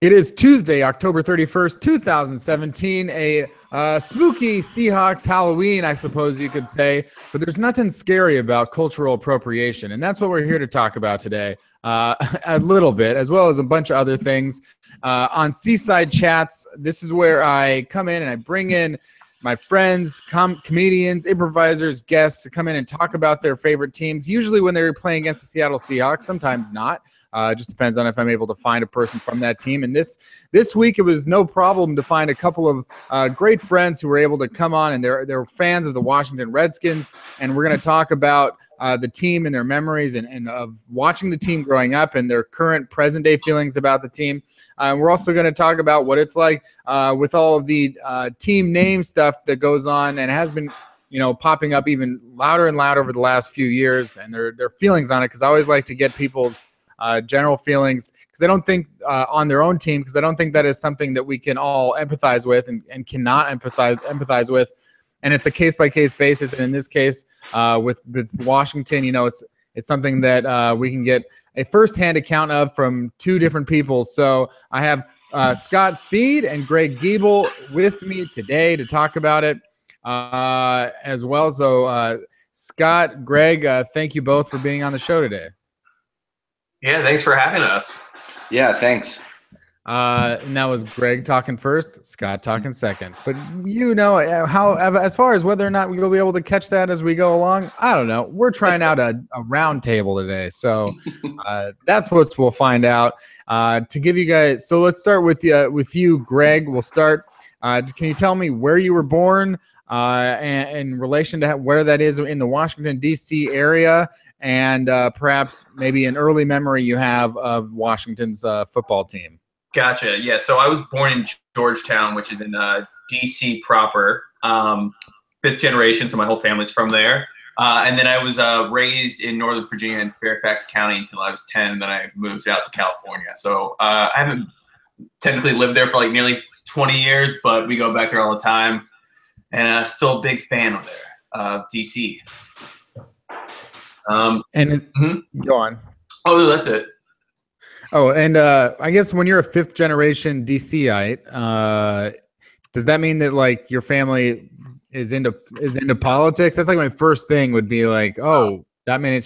It is Tuesday, October 31st, 2017, a spooky Seahawks Halloween, I suppose you could say, but there's nothing scary about cultural appropriation, and that's what we're here to talk about today, a little bit, as well as a bunch of other things. On Seaside Chats, this is where I come in and I bring in my friends, comedians, improvisers, guests to come in and talk about their favorite teams, usually when they're playing against the Seattle Seahawks, sometimes not. It just depends on if I'm able to find a person from that team. And this week, it was no problem to find a couple of great friends who were able to come on, and they're fans of the Washington Redskins. And we're going to talk about the team and their memories and of watching the team growing up and their current present-day feelings about the team. We're also going to talk about what it's like with all of the team name stuff that goes on and has been popping up even louder and louder over the last few years, and their feelings on it, because I always like to get people's general feelings, because I don't think on their own team, because I don't think that is something that we can all empathize with and cannot empathize with. And it's a case-by-case basis. And in this case, with Washington, it's something that we can get a first-hand account of from two different people. So I have Scott Thiede and Greg Giebel with me today to talk about it as well. So Scott, Greg, thank you both for being on the show today. Yeah, thanks for having us. Yeah, thanks. And that was Greg talking first, Scott talking second. But how, as far as whether or not we'll be able to catch that as we go along, I don't know. We're trying out a round table today, so that's what we'll find out. To give you guys, so let's start with you, Greg. We'll start. Can you tell me where you were born, and in relation to where that is in the Washington, D.C. area, and perhaps maybe an early memory you have of Washington's football team? Gotcha. Yeah, so I was born in Georgetown, which is in D.C. proper, fifth generation, so my whole family's from there. And then I was raised in Northern Virginia in Fairfax County until I was 10, and then I moved out to California. So I haven't technically lived there for like nearly 20 years, but we go back there all the time. And still a big fan of there, D.C. Go on. Oh, that's it. Oh, and I guess when you're a fifth generation DCite, does that mean that like your family is into politics? That's like my first thing would be like, oh, that many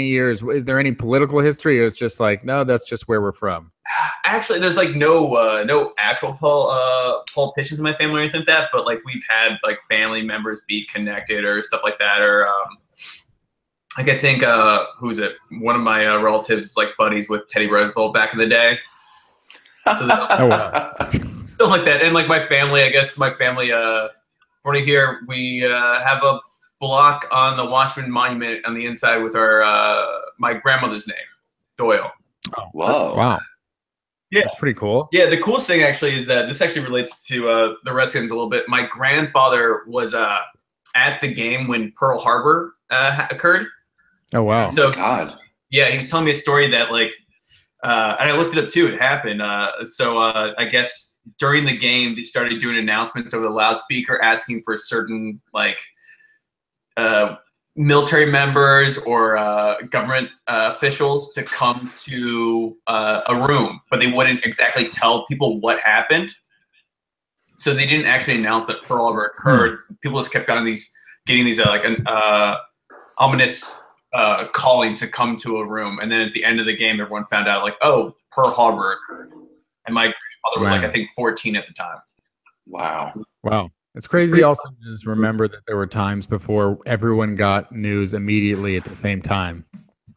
years. Is there any political history, or it's just like, no, that's just where we're from? Actually, there's like no actual politicians in my family or anything like that, but like we've had like family members be connected or stuff like that, or like I think who's it? One of my relatives is like buddies with Teddy Roosevelt back in the day. So oh wow. Stuff like that. And like my family, I guess my family born here, we have a block on the Washington Monument on the inside with our my grandmother's name, Doyle. Oh, whoa. Wow. Yeah, that's pretty cool. Yeah, the coolest thing actually is that this actually relates to the Redskins a little bit. My grandfather was at the game when Pearl Harbor occurred. Oh wow! So, oh, God. Yeah, he was telling me a story that like, and I looked it up too. It happened. So I guess during the game they started doing announcements over the loudspeaker, asking for certain like military members or government officials to come to a room, but they wouldn't exactly tell people what happened. So they didn't actually announce that Pearl Harbor occurred. People just kept getting these like ominous callings to come to a room, and then at the end of the game, everyone found out like, oh, Pearl Harbor occurred, and my grandfather was like I think 14 at the time. Wow. Wow. It's crazy also to just remember that there were times before everyone got news immediately at the same time.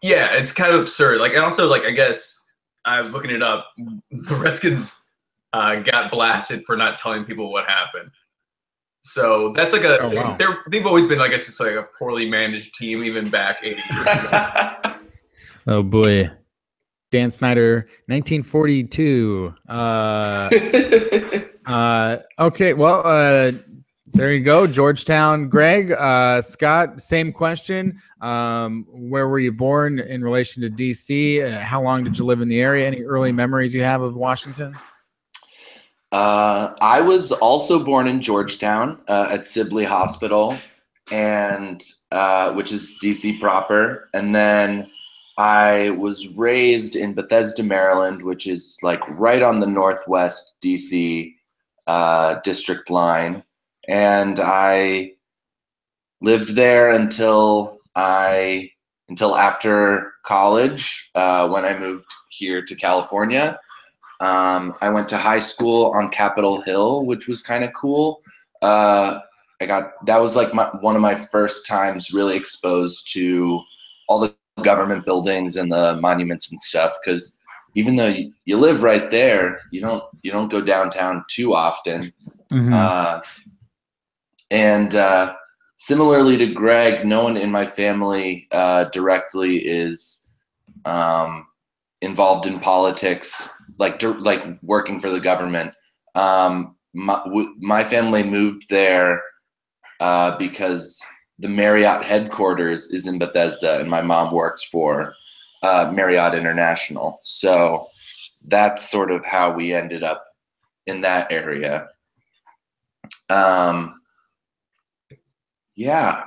Yeah, it's kind of absurd. Like, and also, like, I guess I was looking it up. The Redskins got blasted for not telling people what happened. So that's like they've always been, I guess, just like a poorly managed team, even back 80 years ago. Oh boy. Dan Snyder, 1942. Okay, well, there you go, Georgetown. Greg, Scott, same question. Where were you born in relation to D.C.? How long did you live in the area? Any early memories you have of Washington? I was also born in Georgetown at Sibley Hospital, and which is D.C. proper. And then I was raised in Bethesda, Maryland, which is like right on the Northwest DC district line. And I lived there until after college, when I moved here to California. I went to high school on Capitol Hill, which was kind of cool. That was like one of my first times really exposed to all the government buildings and the monuments and stuff. Because even though you live right there, you don't go downtown too often. Mm-hmm. And similarly to Greg, no one in my family directly is involved in politics, like working for the government. My family moved there because the Marriott headquarters is in Bethesda, and my mom works for Marriott International. So that's sort of how we ended up in that area. Yeah,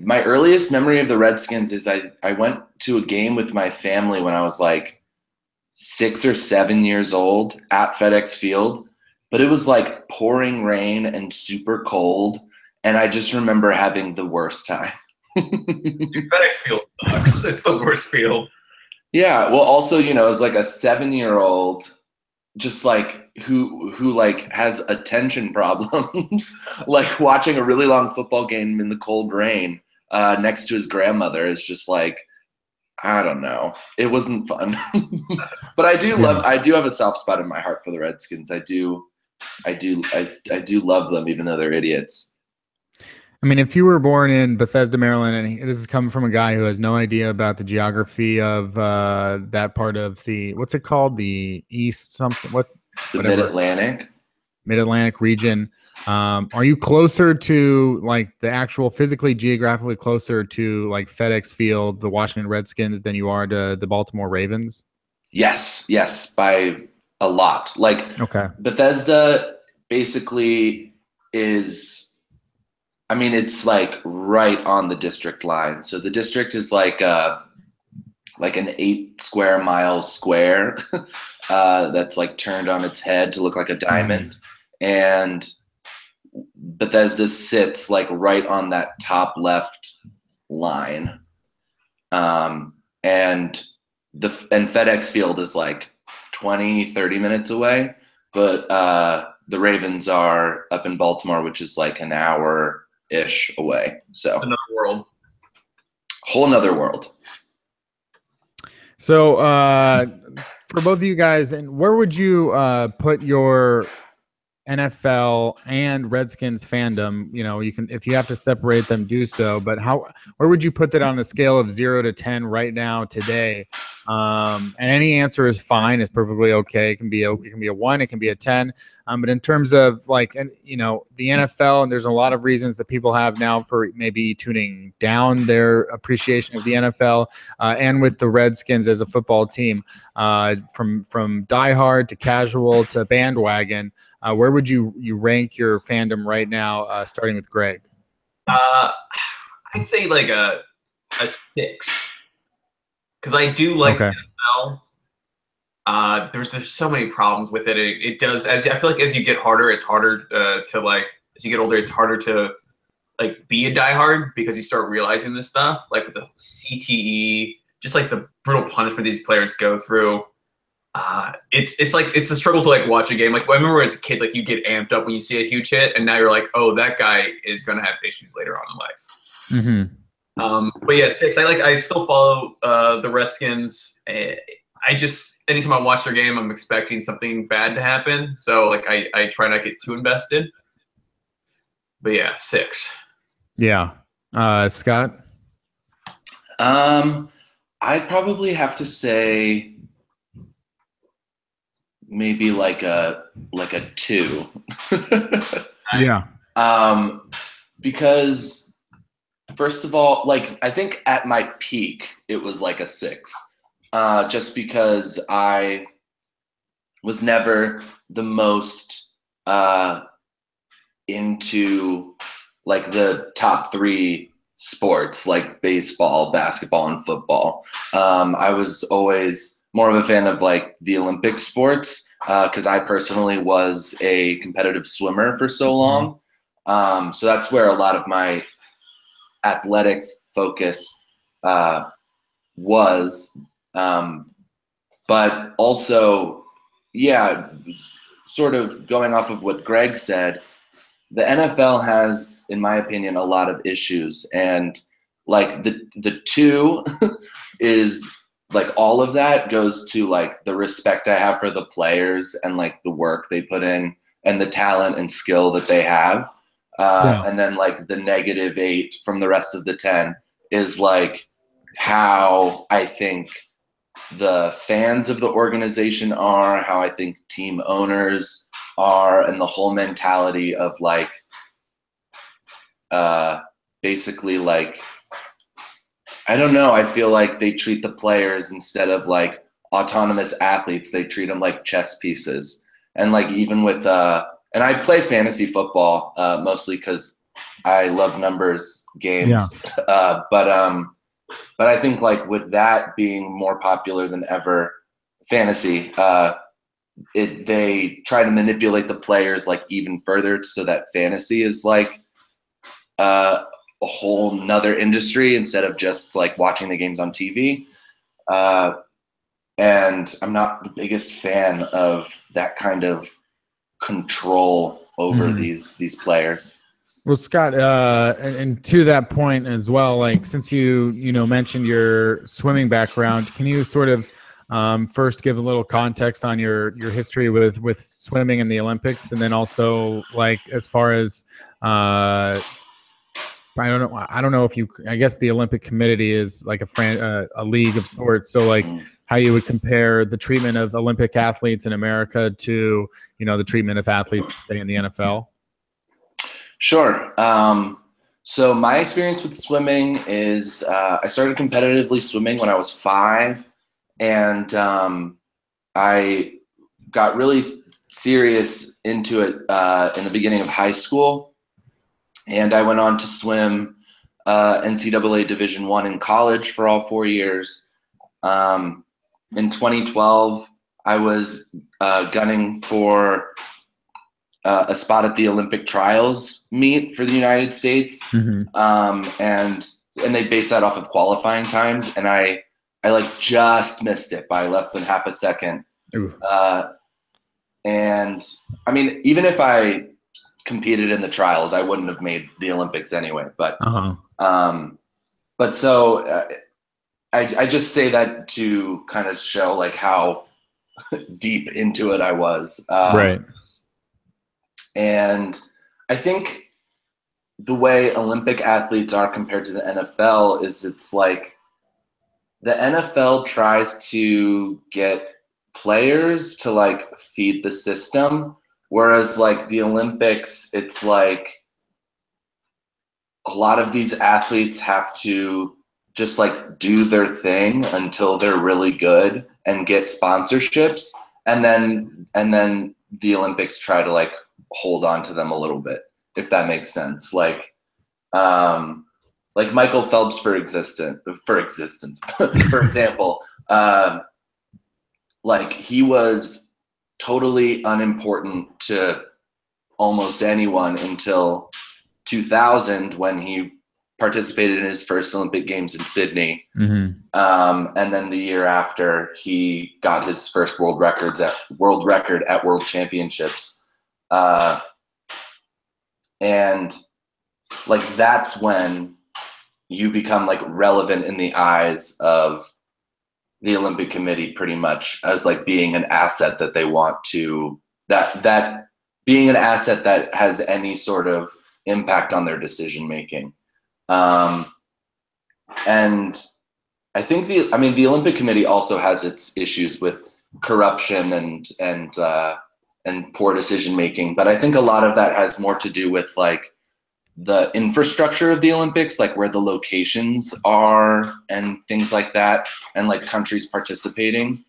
my earliest memory of the Redskins is I went to a game with my family when I was like 6 or 7 years old at FedEx Field, but it was like pouring rain and super cold, and I just remember having the worst time. FedEx Field sucks. It's the worst field. Yeah, well, also, as like a 7-year-old, just like who like has attention problems, like watching a really long football game in the cold rain next to his grandmother is just like, I don't know. It wasn't fun. But I do have a soft spot in my heart for the Redskins. I do love them, even though they're idiots. I mean, if you were born in Bethesda, Maryland, and this is coming from a guy who has no idea about the geography of that part of what's it called? The East something? The Mid-Atlantic? Mid-Atlantic region. Are you closer to like the actual physically, geographically closer to like FedEx Field, the Washington Redskins, than you are to the Baltimore Ravens? Yes, by a lot. Like, okay. Bethesda basically is, I mean, it's like right on the district line. So the district is like an 8 square mile square that's like turned on its head to look like a diamond. And Bethesda sits like right on that top left line. And FedEx Field is like 20-30 minutes away. But the Ravens are up in Baltimore, which is like an hour-ish away. So another world. Whole nother world. So for both of you guys, and where would you put your NFL and Redskins fandom? You can, if you have to separate them, do so. But where would you put that on a scale of 0 to 10 right now today? And any answer is fine. It's perfectly okay. It can be a 1. It can be a 10. But in terms of like, the NFL, and there's a lot of reasons that people have now for maybe tuning down their appreciation of the NFL, and with the Redskins as a football team, from diehard to casual to bandwagon. Where would you rank your fandom right now, starting with Greg? I'd say like a 6, because I do like the NFL. There's so many problems with it. It does, I feel like as you get harder, it's harder to like, as you get older, it's harder to like be a diehard, because you start realizing this stuff, like with the CTE, just like the brutal punishment these players go through. It's a struggle to like watch a game. Like, I remember as a kid, like you get amped up when you see a huge hit, and now you're like, oh, that guy is gonna have issues later on in life. Mm-hmm. But yeah, 6. I still follow the Redskins. Anytime I watch their game, I'm expecting something bad to happen. So like I try not to get too invested. But yeah, 6. Yeah, Scott. I'd probably have to say maybe like a 2. Yeah. Because first of all, like I think at my peak it was like a 6. Just because I was never the most into like the top 3 sports like baseball, basketball, and football. I was always more of a fan of like the Olympic sports because I personally was a competitive swimmer for so long. So that's where a lot of my athletics focus was. But also, yeah, sort of going off of what Greg said, the NFL has, in my opinion, a lot of issues. And like the two is like all of that goes to like the respect I have for the players and like the work they put in and the talent and skill that they have. And then like the -8 from the rest of the 10 is like how I think the fans of the organization are, how I think team owners are, and the whole mentality of like basically like, I don't know, I feel like they treat the players instead of like autonomous athletes, they treat them like chess pieces. And like even with and I play fantasy football mostly because I love numbers games. But I think like with that being more popular than ever, fantasy, they try to manipulate the players like even further so that fantasy is like a whole nother industry instead of just like watching the games on TV. And I'm not the biggest fan of that kind of control over these players. Well, Scott, and to that point as well, like since you mentioned your swimming background, can you sort of first give a little context on your history with swimming in the Olympics, and then also like as far as I don't know if I guess the Olympic Committee is like a league of sorts, so like how you would compare the treatment of Olympic athletes in America to the treatment of athletes say in the NFL. Sure. So my experience with swimming is I started competitively swimming when I was 5, and I got really serious into it in the beginning of high school, and I went on to swim NCAA Division I in college for all 4 years. In 2012, I was gunning for a spot at the Olympic trials meet for the United States. And they base that off of qualifying times. And I like just missed it by less than half a second. And I mean, even if I competed in the trials, I wouldn't have made the Olympics anyway. But so I just say that to kind of show like how deep into it I was. Right. And I think the way Olympic athletes are compared to the NFL is it's like the NFL tries to get players to like feed the system, whereas like the Olympics, it's like a lot of these athletes have to just like do their thing until they're really good and get sponsorships, and then the Olympics try to like hold on to them a little bit, if that makes sense. Like Michael Phelps for example, like he was totally unimportant to almost anyone until 2000 when he participated in his first Olympic Games in Sydney. And then the year after he got his first world record at World Championships. And like that's when you become like relevant in the eyes of the Olympic Committee pretty much as like being an asset that they want to that being an asset that has any sort of impact on their decision making. And I think the Olympic Committee also has its issues with corruption and poor decision making, but I think a lot of that has more to do with like the infrastructure of the Olympics, like where the locations are and things like that, and like countries participating.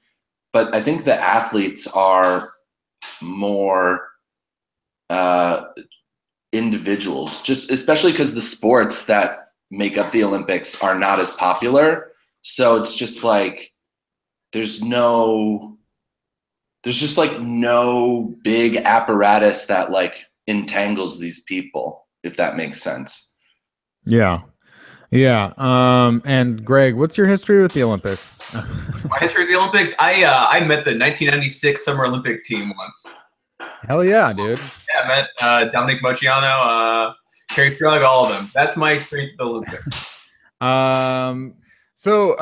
But I think the athletes are more individuals, just especially because the sports that make up the Olympics are not as popular. So it's just like there's just like no big apparatus that like entangles these people, if that makes sense. Yeah. Yeah. And Greg, what's your history with the Olympics? My history with the Olympics, I met the 1996 Summer Olympic team once. Hell yeah, dude. Yeah, I met Dominic Mociano, Kerry Strug, all of them. That's my experience with the Olympics. So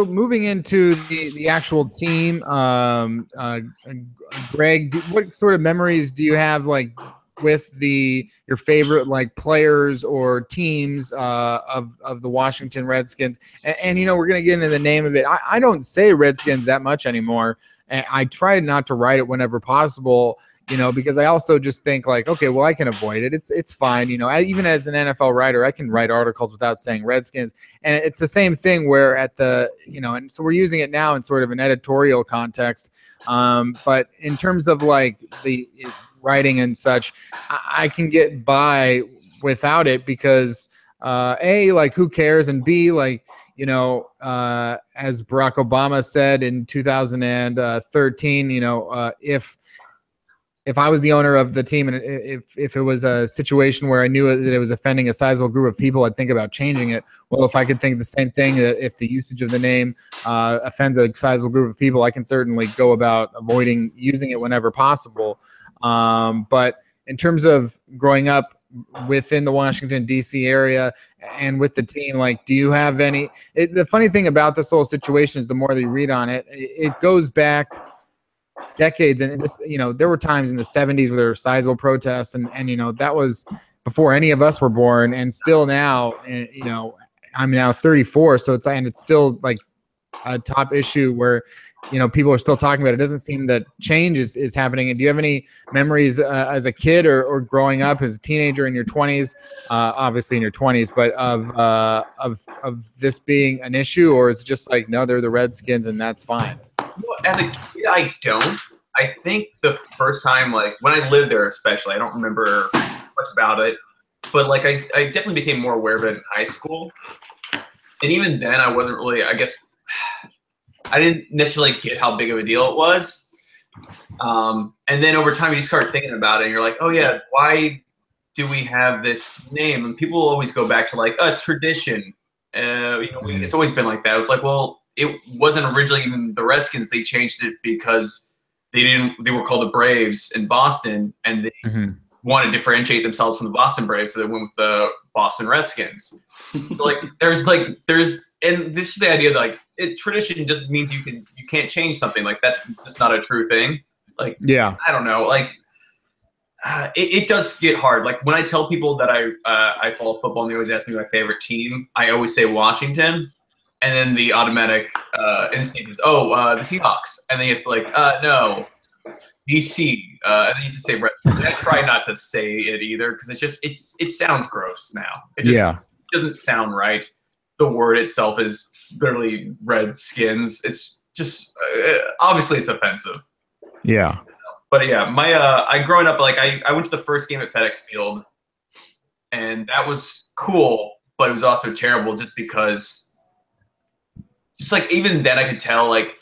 moving into the actual team, Greg, what sort of memories do you have like with your favorite like players or teams of the Washington Redskins? And you know, we're gonna get into the name of it. I don't say Redskins that much anymore, and I try not to write it whenever possible. You know, because I also just think like, okay, well, I can avoid it. It's fine. You know, even as an NFL writer, I can write articles without saying Redskins. And it's the same thing where and so we're using it now in sort of an editorial context. But in terms of like the writing and such, I can get by without it because A, like who cares? And B, like, you know, as Barack Obama said in 2013, you know, if I was the owner of the team and if it was a situation where I knew that it was offending a sizable group of people, I'd think about changing it. Well, if I could think the same thing, that if the usage of the name offends a sizable group of people, I can certainly go about avoiding using it whenever possible. But in terms of growing up within the Washington, D.C. area and with the team, like, do you have any – the funny thing about this whole situation is the more that you read on it, it goes back – decades. And this, you know, there were times in the 70s where there were sizable protests, and you know, that was before any of us were born. And still now, you know, I'm now 34, so it's still like a top issue where, you know, people are still talking about it. It doesn't seem that change is happening. And do you have any memories as a kid or growing up as a teenager in your 20s, obviously in your 20s, but of this being an issue, or is it just like, no, they're the Redskins and that's fine? As a kid, I don't. I think the first time, like when I lived there especially, I don't remember much about it, but like I definitely became more aware of it in high school. And even then I wasn't really, I guess, I didn't necessarily get how big of a deal it was. And then over time you start thinking about it and you're like, oh yeah, why do we have this name? And people always go back to like, oh, it's tradition. You know, it's always been like that. I was like, well, it wasn't originally even the Redskins. They changed it because they were called the Braves in Boston, and they wanted to differentiate themselves from the Boston Braves, so they went with the Boston Redskins. So there's and this is the idea that like tradition just means you can't change something. Like that's just not a true thing. Like, yeah, I don't know. Like it does get hard. Like when I tell people that I follow football and they always ask me my favorite team, I always say Washington. And then the automatic instinct is, the Seahawks. And then you have to like, no, DC. And then you have to say Redskins. I try not to say it either because it sounds gross now. It doesn't sound right. The word itself is literally Redskins. It's just, obviously it's offensive. Yeah. But yeah, I growing up, like I went to the first game at FedEx Field. And that was cool, but it was also terrible just because just like even then I could tell like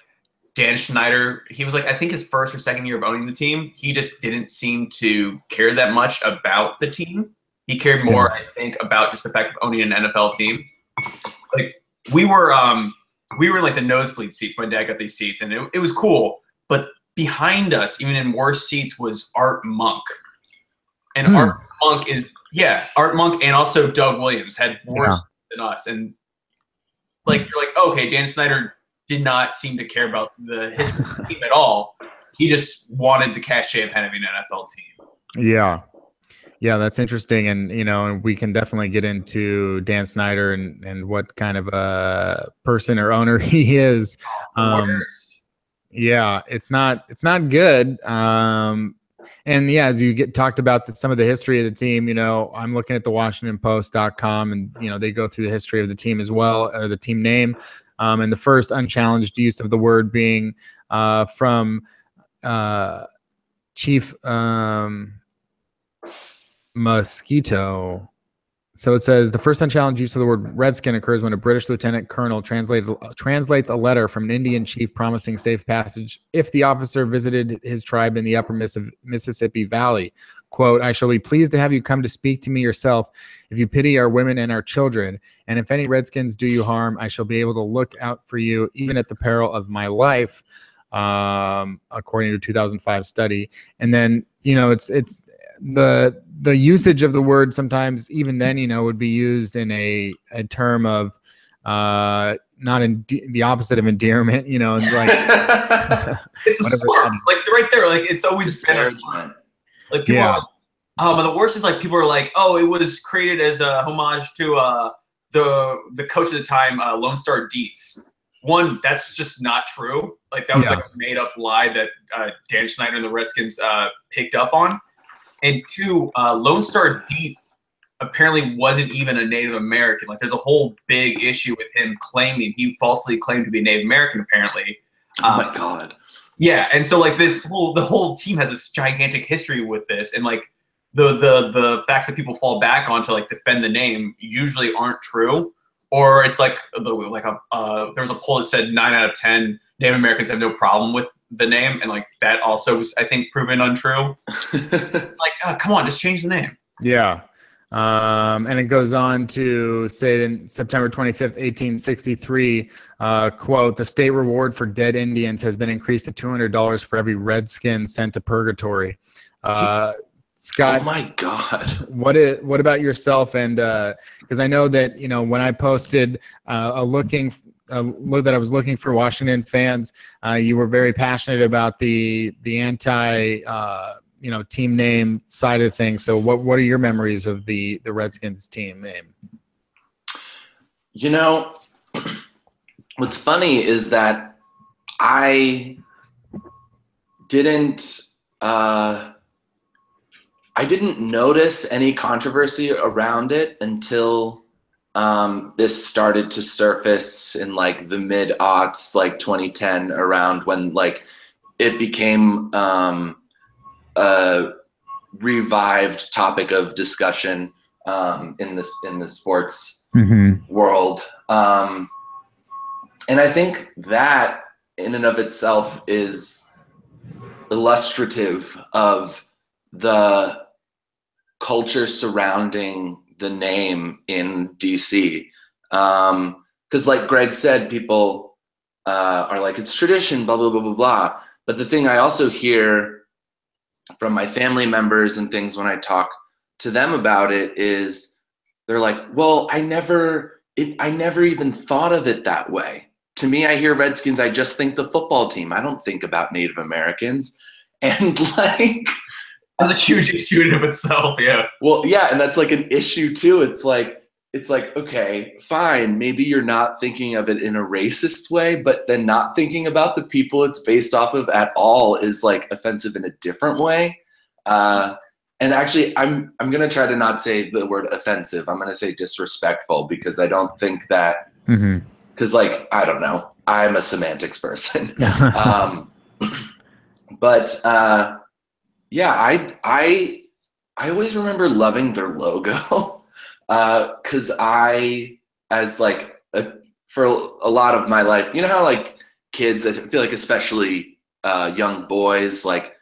Dan Schneider, he was like, I think his first or second year of owning the team, he just didn't seem to care that much about the team. He cared more, I think, about just the fact of owning an NFL team. Like we were in like the nosebleed seats. My dad got these seats and it was cool. But behind us, even in worse seats, was Art Monk. And Art Monk and also Doug Williams had worse than us. And like you're like, okay, Dan Snyder did not seem to care about the history of the team at all. He just wanted the cachet of having an NFL team. Yeah. Yeah, that's interesting. And, you know, and we can definitely get into Dan Snyder and what kind of a person or owner he is. Yeah, it's not good. And yeah, as you talked about some of the history of the team, you know, I'm looking at the WashingtonPost.com and, you know, they go through the history of the team as well, or the team name. And the first unchallenged use of the word being from Chief Mosquito. So it says the first unchallenged use of the word redskin occurs when a British lieutenant colonel translates a letter from an Indian chief promising safe passage if the officer visited his tribe in the upper Mississippi Valley. Quote, I shall be pleased to have you come to speak to me yourself if you pity our women and our children. And if any redskins do you harm, I shall be able to look out for you even at the peril of my life, according to a 2005 study. And then, it's the usage of the word sometimes even then would be used in a term of not in the opposite of endearment, and like it's a slur. Like right there, like it's always been a slur. Like people are like, but the worst is like people are like, oh, it was created as a homage to the coach at the time, Lone Star Dietz. One, that's just not true. Like that was like a made up lie that Dan Snyder and the Redskins picked up on. And two, Lone Star Dietz apparently wasn't even a Native American. Like, there's a whole big issue with him claiming he falsely claimed to be Native American. Apparently, oh my god, yeah. And so, like, the whole team has this gigantic history with this, and like the facts that people fall back on to like defend the name usually aren't true, or it's like there was a poll that said 9 out of 10 Native Americans have no problem with the name, and like that also was, I think, proven untrue. Like, come on, just change the name. Yeah. And it goes on to say in September 25th, 1863, quote, the state reward for dead Indians has been increased to $200 for every redskin sent to purgatory. Scott, oh my God, what about yourself? And because I know that when I posted that I was looking for Washington fans, you were very passionate about the anti team name side of things. So what are your memories of the Redskins team name? What's funny is that I didn't notice any controversy around it until this started to surface in like the mid-aughts, like 2010, around when like it became a revived topic of discussion in the sports world. And I think that in and of itself is illustrative of the culture surrounding the name in DC. Because like Greg said, people are like, it's tradition, blah, blah, blah, blah, blah. But the thing I also hear from my family members and things when I talk to them about it is they're like, well, I never even thought of it that way. To me, I hear Redskins, I just think the football team. I don't think about Native Americans. And like, that's a huge issue in of itself. Yeah. Well, yeah. And that's like an issue too. It's like, okay, fine. Maybe you're not thinking of it in a racist way, but then not thinking about the people it's based off of at all is like offensive in a different way. And actually I'm going to try to not say the word offensive. I'm going to say disrespectful, because I don't think that, because like, I don't know, I'm a semantics person. But yeah, I always remember loving their logo. Cause for a lot of my life, you know how like kids, I feel like especially young boys, like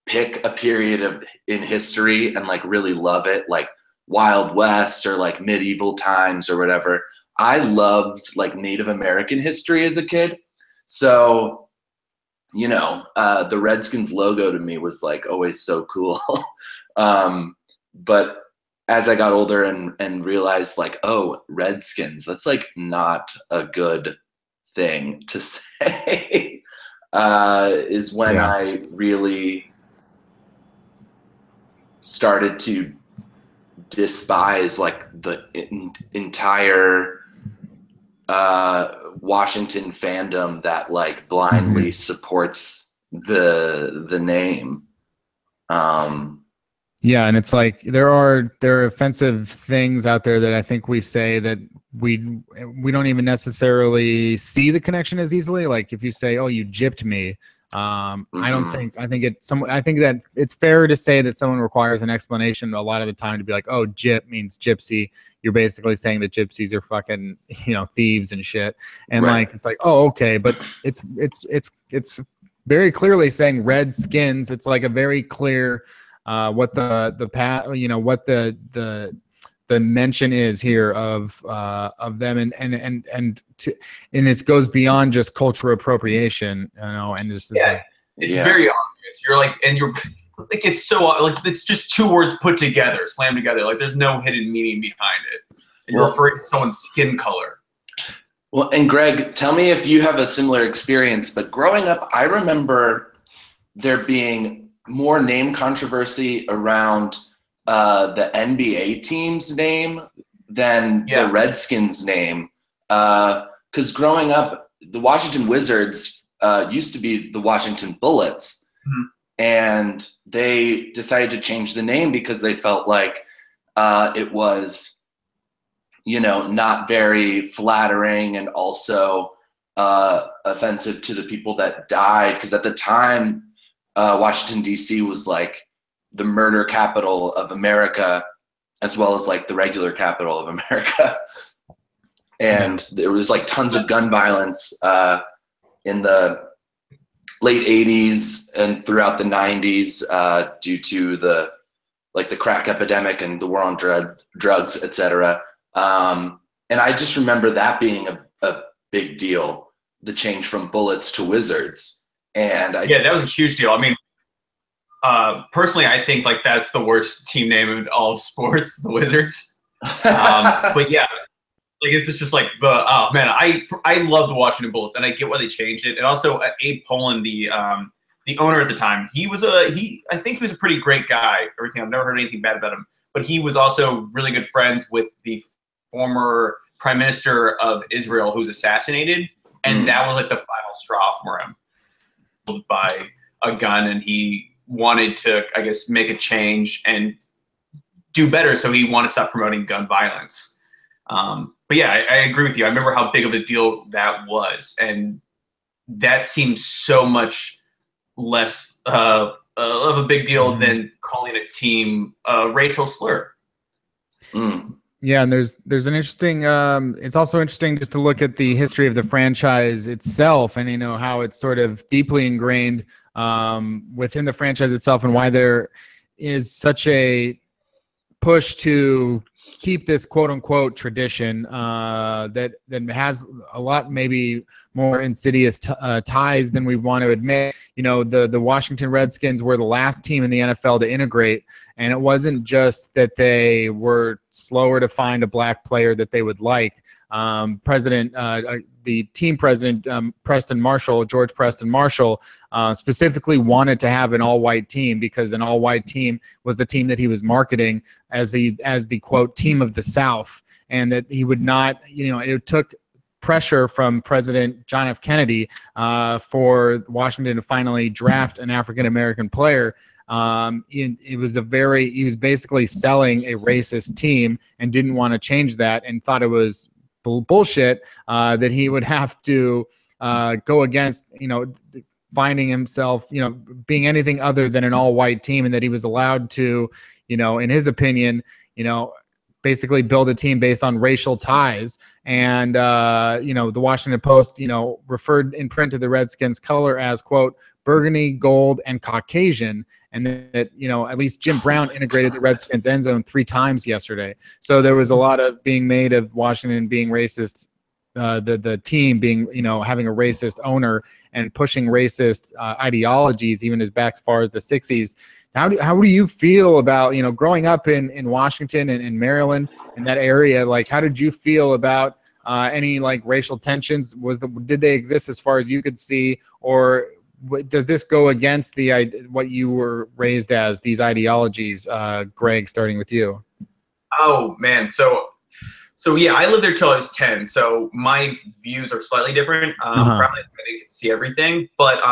pick a period in history and like really love it, like Wild West or like medieval times or whatever. I loved like Native American history as a kid. So, the Redskins logo to me was like always so cool. But as I got older and realized like, oh, Redskins, that's like not a good thing to say, is when I really started to despise like the entire Washington fandom that like blindly supports the name. Yeah, and it's like there are offensive things out there that I think we say that we don't even necessarily see the connection as easily. Like if you say, "Oh, you gypped me," I don't think, I think that it's fair to say that someone requires an explanation a lot of the time to be like, oh, gyp means gypsy. You're basically saying that gypsies are fucking, thieves and shit. And like, it's like, oh, okay. But it's very clearly saying red skins. It's like a very clear, what the mention is here of them, and it goes beyond just cultural appropriation, and just it's very obvious. You're like, and you're like, it's so like it's just two words put together, slammed together. Like there's no hidden meaning behind it, and you're referring to someone's skin color. Well, and Greg, tell me if you have a similar experience. But growing up, I remember there being more name controversy around the NBA team's name than the Redskins' name. Because growing up, the Washington Wizards used to be the Washington Bullets. Mm-hmm. And they decided to change the name because they felt like it was, not very flattering and also offensive to the people that died. Because at the time, Washington, D.C. was like the murder capital of America, as well as like the regular capital of America. And there was like tons of gun violence in the late 80s and throughout the 90s due to the crack epidemic and the war on drugs, etc. And I just remember that being a big deal, the change from Bullets to Wizards. And that was a huge deal. I mean, personally, I think like that's the worst team name in all of sports, the Wizards. But yeah, like it's just like I love the Washington Bullets, and I get why they changed it. And also Abe Pollin, the owner at the time, I think he was a pretty great guy. Everything, I've never heard anything bad about him, but he was also really good friends with the former prime minister of Israel who was assassinated, and that was like the final straw for him, by a gun, and he wanted to, I guess, make a change and do better. So he wanted to stop promoting gun violence. But yeah, I agree with you. I remember how big of a deal that was. And that seems so much less of a big deal than calling a team a racial slur. Yeah, and there's an interesting, it's also interesting just to look at the history of the franchise itself, and how it's sort of deeply ingrained within the franchise itself, and why there is such a push to keep this quote unquote tradition that has a lot maybe more insidious ties than we want to admit. The Washington Redskins were the last team in the NFL to integrate, and it wasn't just that they were slower to find a black player that they would like. The team president, George Preston Marshall, specifically wanted to have an all-white team because an all-white team was the team that he was marketing as the quote team of the South, and that he would not, it took pressure from President John F. Kennedy for Washington to finally draft an African-American player. He was basically selling a racist team and didn't want to change that, and thought it was bullshit that he would have to go against, finding himself, being anything other than an all-white team, and that he was allowed to, in his opinion, basically build a team based on racial ties. And, the Washington Post, referred in print to the Redskins color as, quote, burgundy, gold, and Caucasian. And that, at least Jim Brown integrated the Redskins end zone 3 times yesterday. So there was a lot of being made of Washington being racist, the team being, having a racist owner and pushing racist ideologies, even as back as far as the 60s. How do you feel about, growing up in Washington and in Maryland, in that area? Like, how did you feel about any like racial tensions? Did they exist as far as you could see, or does this go against what you were raised as, these ideologies? Greg, starting with you. Oh man, so yeah, I lived there till I was 10. So my views are slightly different. Probably I didn't get to see everything, but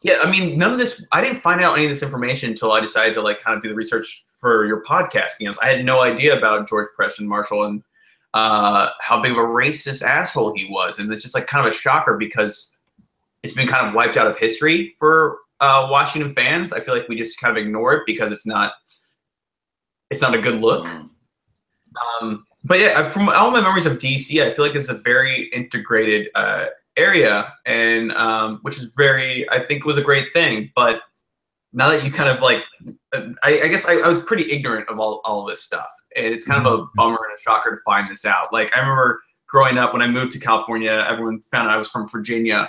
yeah, I mean, none of this, I didn't find out any of this information until I decided to like kind of do the research for your podcast. I had no idea about George Preston Marshall and how big of a racist asshole he was. And it's just like kind of a shocker because it's been kind of wiped out of history for Washington fans. I feel like we just kind of ignore it because it's not a good look. But yeah, from all my memories of DC, I feel like it's a very integrated area, and which is I think was a great thing. But now that you kind of like, I guess I was pretty ignorant of all of this stuff, and it's kind of a bummer and a shocker to find this out. Like I remember growing up when I moved to California, everyone found out I was from Virginia,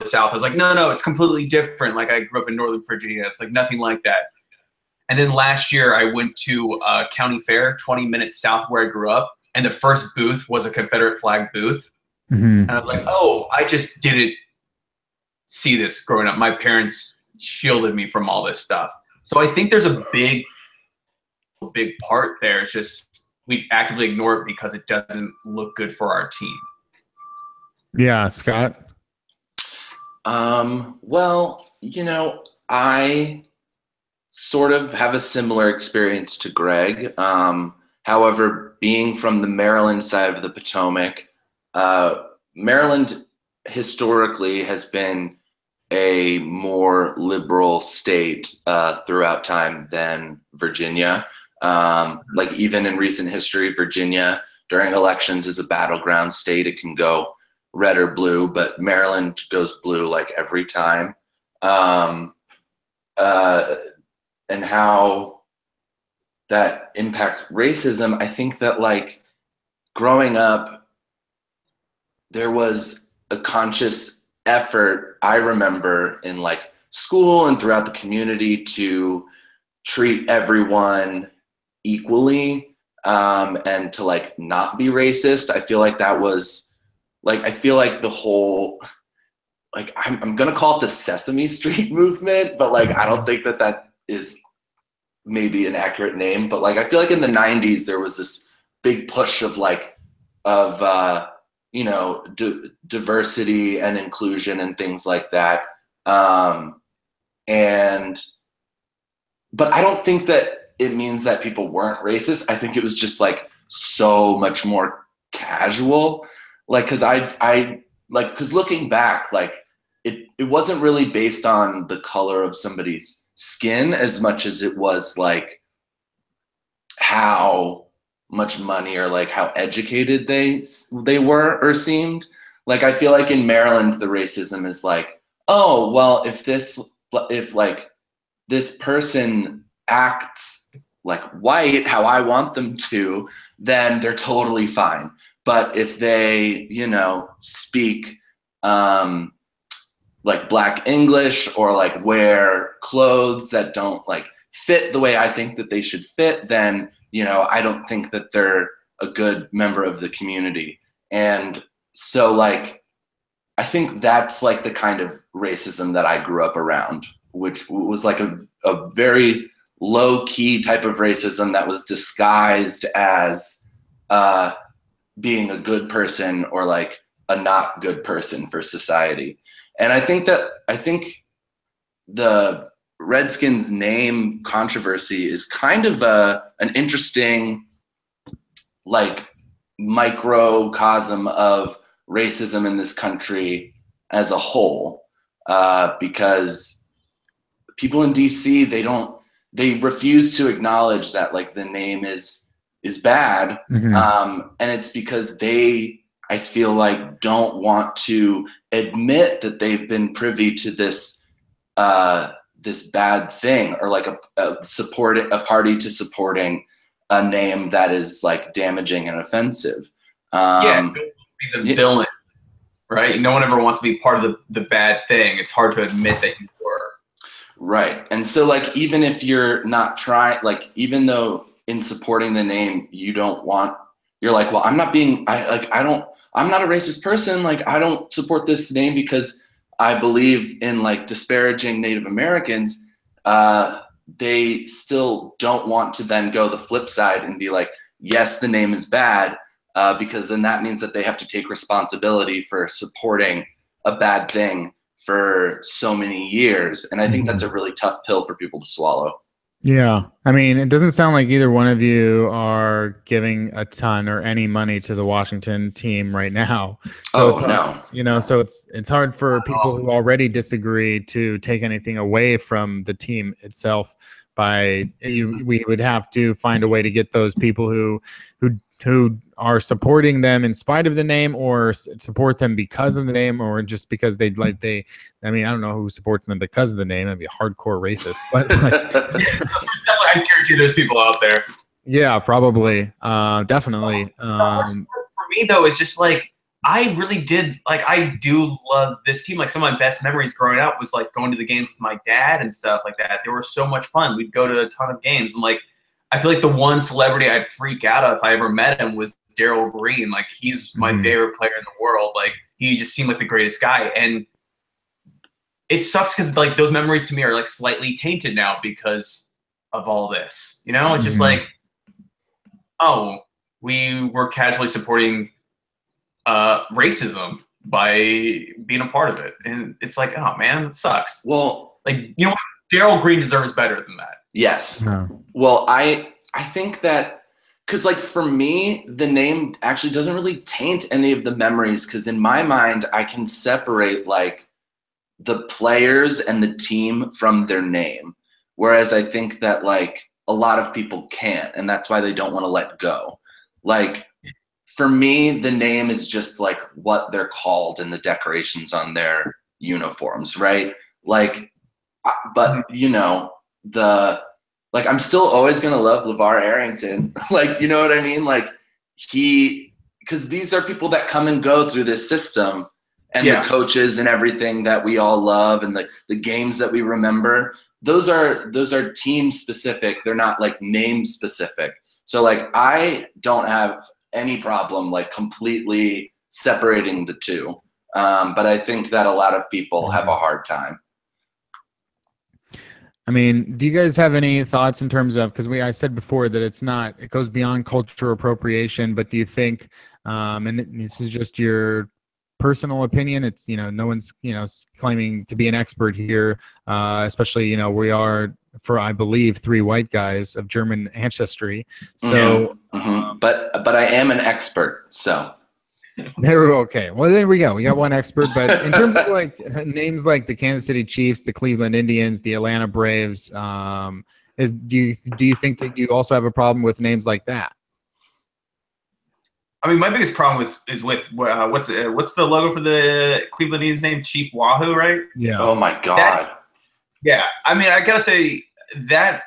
the South. I was like, no, it's completely different. Like I grew up in Northern Virginia. It's like nothing like that. And then last year I went to County Fair, 20 minutes south where I grew up, and the first booth was a Confederate flag booth. And I was like, oh, I just didn't see this growing up. My parents shielded me from all this stuff. So I think there's a big part there. It's just we actively ignore it because it doesn't look good for our team. Yeah, Scott? Well, I sort of have a similar experience to Greg. However, being from the Maryland side of the Potomac, Maryland historically has been a more liberal state throughout time than Virginia. Like even in recent history, Virginia during elections is a battleground state. It can go red or blue, but Maryland goes blue like every time. And how that impacts racism, I think that like growing up, there was a conscious effort, I remember, in like school and throughout the community to treat everyone equally, and to like not be racist. I feel like that was like, I feel like the whole, like I'm gonna call it the Sesame Street movement, but like I don't think that is maybe an accurate name, but like I feel like in the 90s there was this big push of diversity and inclusion and things like that. But I don't think that it means that people weren't racist. I think it was just like so much more casual. Like, cause looking back, like it wasn't really based on the color of somebody's skin as much as it was like how much money or like how educated they were or seemed. Like I feel like in Maryland the racism is like, oh well, if like this person acts like white how I want them to, then they're totally fine. But if they speak like Black English or like wear clothes that don't like fit the way I think that they should fit, then, I don't think that they're a good member of the community. And so like, I think that's like the kind of racism that I grew up around, which was like a very low key type of racism that was disguised as being a good person or like a not good person for society. And I think the Redskins name controversy is kind of an interesting like microcosm of racism in this country as a whole, because people in DC, they refuse to acknowledge that like the name is bad. And it's because I feel like don't want to admit that they've been privy to this bad thing, or like a party to supporting a name that is like damaging and offensive. Be the villain, right? No one ever wants to be part of the bad thing. It's hard to admit that you were. Right. And so like, even if you're not trying, like, even though in supporting the name, you're like, well, I'm not a racist person. Like, I don't support this name because I believe in like disparaging Native Americans. They still don't want to then go the flip side and be like, yes, the name is bad, because then that means that they have to take responsibility for supporting a bad thing for so many years. And I think that's a really tough pill for people to swallow. Yeah. I mean, it doesn't sound like either one of you are giving a ton or any money to the Washington team right now. So Oh it's hard, no. so it's hard for people who already disagree to take anything away from the team itself we would have to find a way to get those people who are supporting them in spite of the name, or support them because of the name, or just because I mean, I don't know who supports them because of the name. That'd be a hardcore racist, but like, I guarantee there's people out there. yeah, probably, definitely. The hardest part for me though is just like I really did like I do love this team. Like some of my best memories growing up was like going to the games with my dad and stuff like that. They were so much fun. We'd go to a ton of games, and like I feel like the one celebrity I'd freak out if I ever met him was Daryl Green. Like he's my favorite player in the world. Like he just seemed like the greatest guy, and it sucks because like those memories to me are like slightly tainted now because of all this. You know, it's just like, oh, we were casually supporting racism by being a part of it, and it's like, oh man, it sucks. Well, like, you know what, Daryl Green deserves better than that. Yes. Well, I think that because like for me, the name actually doesn't really taint any of the memories, because in my mind I can separate like the players and the team from their name, whereas I think that like a lot of people can't, and that's why they don't want to let go. Like for me, the name is just like what they're called and the decorations on their uniforms, right? Like, but you know, like I'm still always gonna love LeVar Arrington. Like, you know what I mean? Like because these are people that come and go through this system, and the coaches and everything that we all love, and the games that we remember. Those are team specific. They're not like name specific. So like I don't have any problem like completely separating the two. But I think that a lot of people have a hard time. I mean, do you guys have any thoughts in terms of, because I said before that it goes beyond cultural appropriation, but do you think, and this is just your personal opinion, it's, no one's, claiming to be an expert here, especially, we are, for I believe, 3 white guys of German ancestry. So, but I am an expert, so. Okay. Well, there we go. We got one expert, but in terms of like names like the Kansas City Chiefs, the Cleveland Indians, the Atlanta Braves, do you think that you also have a problem with names like that? I mean, my biggest problem is with what's the logo for the Cleveland Indians name? Chief Wahoo, right? Yeah. Oh my God. Yeah. I mean, I gotta say that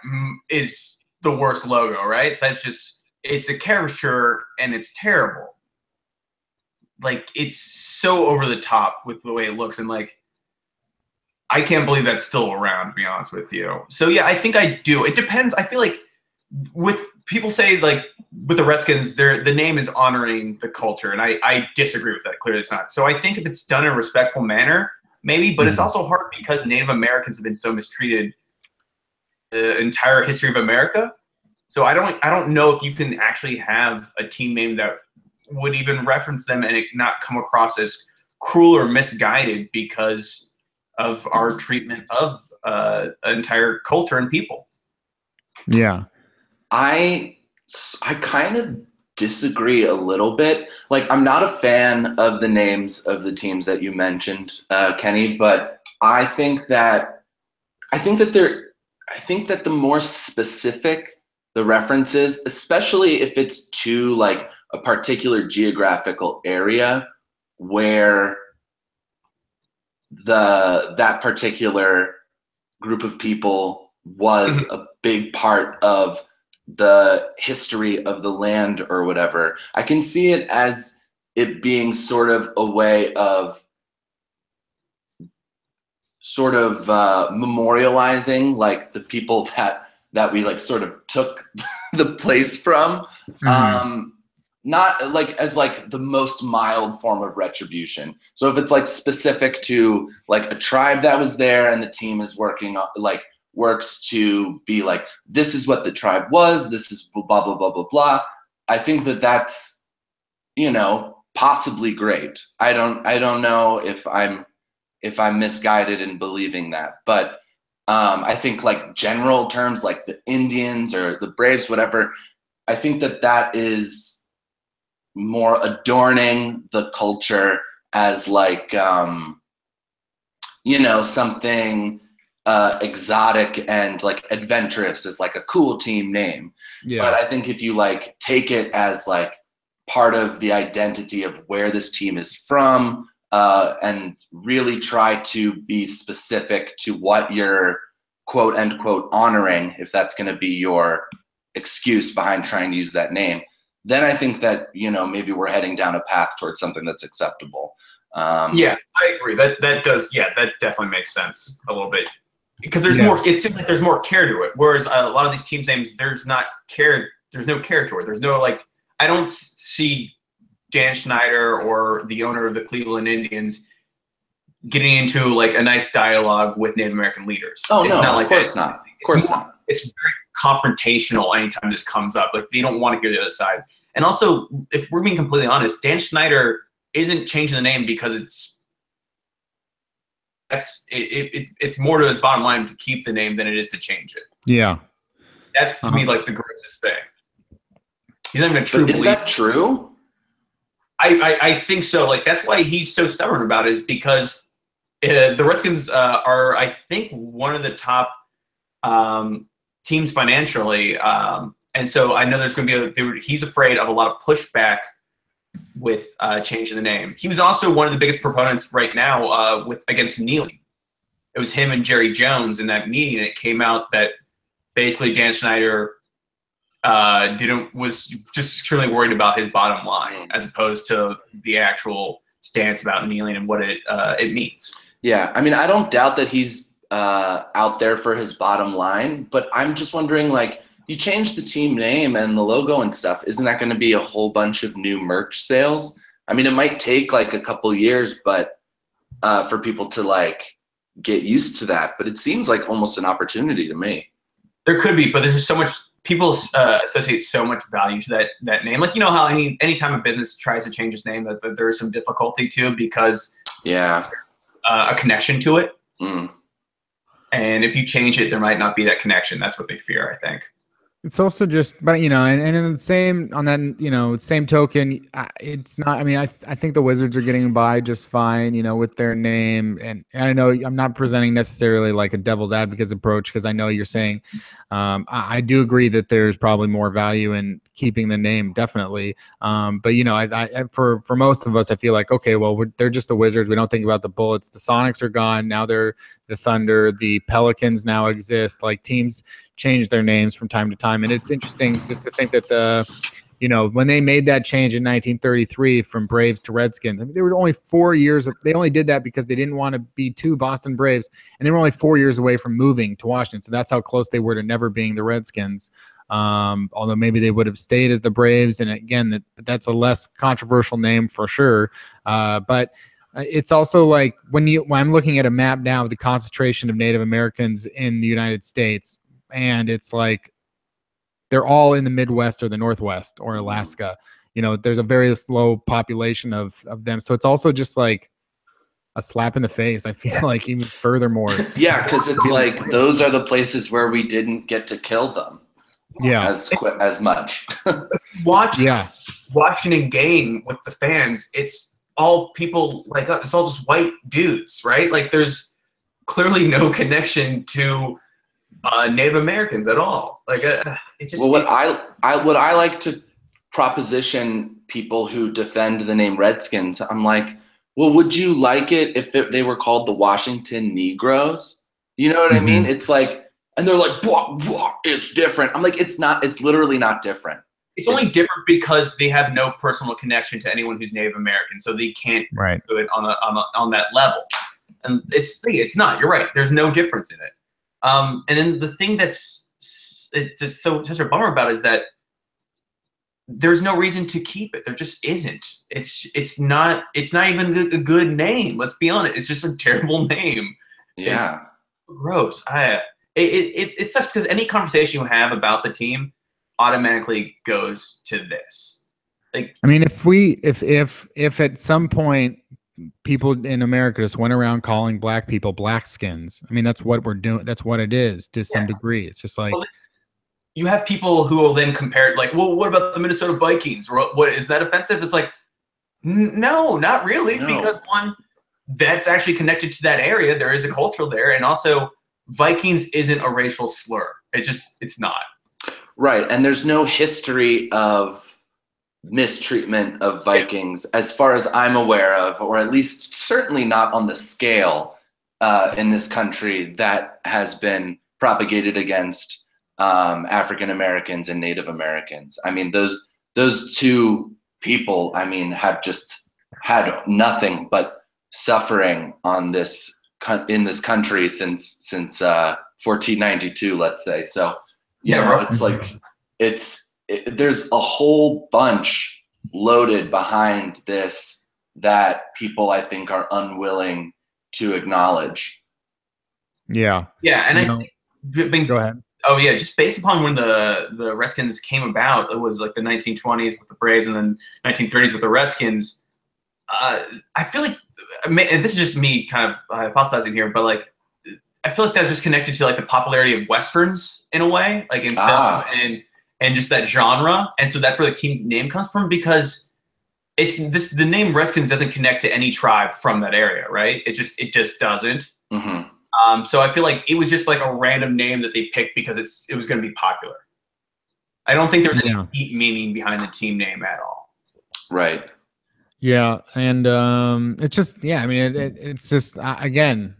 is the worst logo, right? It's a caricature and it's terrible. Like it's so over the top with the way it looks, and like I can't believe that's still around, to be honest with you. So yeah, I think I do. It depends. I feel like with people say like with the Redskins, the name is honoring the culture, and I disagree with that. Clearly, it's not. So I think if it's done in a respectful manner, maybe, but it's also hard because Native Americans have been so mistreated the entire history of America. So I don't know if you can actually have a team name that would even reference them and it not come across as cruel or misguided because of our treatment of an entire culture and people. Yeah. I kind of disagree a little bit. Like I'm not a fan of the names of the teams that you mentioned, Kenny, but I think that the more specific the references, especially if it's to like a particular geographical area where that particular group of people was a big part of the history of the land or whatever, I can see it as it being sort of a way of sort of memorializing like the people that we like sort of took the place from. Not like as like the most mild form of retribution. So if it's like specific to like a tribe that was there and the team is works to be like, this is what the tribe was, this is blah, blah, blah, blah, blah. I think that's, possibly great. I don't know if I'm misguided in believing that, but I think like general terms like the Indians or the Braves, whatever, I think that is more adorning the culture as like, something exotic and like adventurous is like a cool team name. Yeah. But I think if you like take it as like part of the identity of where this team is from, and really try to be specific to what you're quote unquote honoring, if that's going to be your excuse behind trying to use that name, then I think that, maybe we're heading down a path towards something that's acceptable. Yeah, I agree. That definitely makes sense a little bit. Because there's more, it seems like there's more care to it. Whereas a lot of these teams' names, there's no care to it. There's no, like, I don't see Dan Snyder or the owner of the Cleveland Indians getting into like a nice dialogue with Native American leaders. Oh, it's no, not like of course that. not. Of course not. It's very confrontational anytime this comes up. Like, they don't want to hear the other side. And also, if we're being completely honest, Dan Snyder isn't changing the name because it's more to his bottom line to keep the name than it is to change it. Yeah. That's to me like the grossest thing. He's not even a true believer. Is that true? I think so. Like, that's why he's so stubborn about it, is because the Redskins are, I think, one of the top teams financially. And so I know there's going to be he's afraid of a lot of pushback with changing the name. He was also one of the biggest proponents right now against kneeling. It was him and Jerry Jones in that meeting, and it came out that basically Dan Snyder was just extremely worried about his bottom line as opposed to the actual stance about kneeling and what it means. Yeah, I mean, I don't doubt that he's out there for his bottom line, but I'm just wondering, like, you change the team name and the logo and stuff, isn't that going to be a whole bunch of new merch sales? I mean, it might take like a couple years, but for people to like get used to that, but it seems like almost an opportunity to me. There could be, but there's just so much, people associate so much value to that name. Like, you know how anytime a business tries to change its name, that there is some difficulty to, because a connection to it. Mm. And if you change it, there might not be that connection. That's what they fear, I think. It's also just, but and in the same, on that, same token, it's not, I mean, I think the Wizards are getting by just fine, with their name. And I know I'm not presenting necessarily like a devil's advocate's approach, because I know you're saying, I do agree that there's probably more value in keeping the name, definitely. But I for most of us, I feel like, okay, well, they're just the Wizards. We don't think about the Bullets. The Sonics are gone. Now they're the Thunder. The Pelicans now exist. Like, teams change their names from time to time. And it's interesting just to think that when they made that change in 1933 from Braves to Redskins, I mean, there were only 4 years. They only did that because they didn't want to be two Boston Braves, and they were only 4 years away from moving to Washington. So that's how close they were to never being the Redskins. Although maybe they would have stayed as the Braves. And again, that's a less controversial name for sure. But it's also like when I'm looking at a map now of the concentration of Native Americans in the United States, and it's like they're all in the Midwest or the Northwest or Alaska. There's a very low population of them. So it's also just like a slap in the face, I feel like, even furthermore. Yeah, because it's like those are the places where we didn't get to kill them. Yeah, as much. Watching a game with the fans, it's all people like us. It's all just white dudes, right? Like, there's clearly no connection to Native Americans at all. Like, it just. Well, what I like to proposition people who defend the name Redskins, I'm like, well, would you like it if they were called the Washington Negroes? You know what I mean? It's like, and they're like, blah, it's different. I'm like, it's not. It's literally not different. It's only different because they have no personal connection to anyone who's Native American, so they can't do it on that level. And it's not. You're right. There's no difference in it. And then the thing that's just such a bummer about it is that there's no reason to keep it. There just isn't. It's not even a good name. Let's be honest. It's just a terrible name. Yeah. It's gross. It sucks because any conversation you have about the team automatically goes to this. Like, I mean, if at some point people in America just went around calling black people black skins. I mean, that's what we're doing. That's what it is to some degree. It's just like, well, you have people who will then compare it, like, well, what about the Minnesota Vikings? What is that offensive? It's like, no, not really, because one, that's actually connected to that area. There is a culture there, and also Vikings isn't a racial slur. It's not. Right, and there's no history of mistreatment of Vikings as far as I'm aware of, or at least certainly not on the scale in this country that has been propagated against African Americans and Native Americans. I mean, those two people, I mean, have just had nothing but suffering on this in this country since 1492, let's say. So, you know, it's like there's a whole bunch loaded behind this that people, I think, are unwilling to acknowledge. Yeah. Yeah, and I think, go ahead. Oh yeah, just based upon when the Redskins came about, it was like the 1920s with the Braves and then 1930s with the Redskins. I feel like, and this is just me kind of hypothesizing here, but like I feel like that's just connected to like the popularity of westerns in a way, like in film and just that genre, and so that's where the team name comes from, because the name Redskins doesn't connect to any tribe from that area, right? It just doesn't. Mm-hmm. So I feel like it was just like a random name that they picked because it was going to be popular. I don't think there's any deep meaning behind the team name at all. Right. Yeah, and it's just I mean it's just again,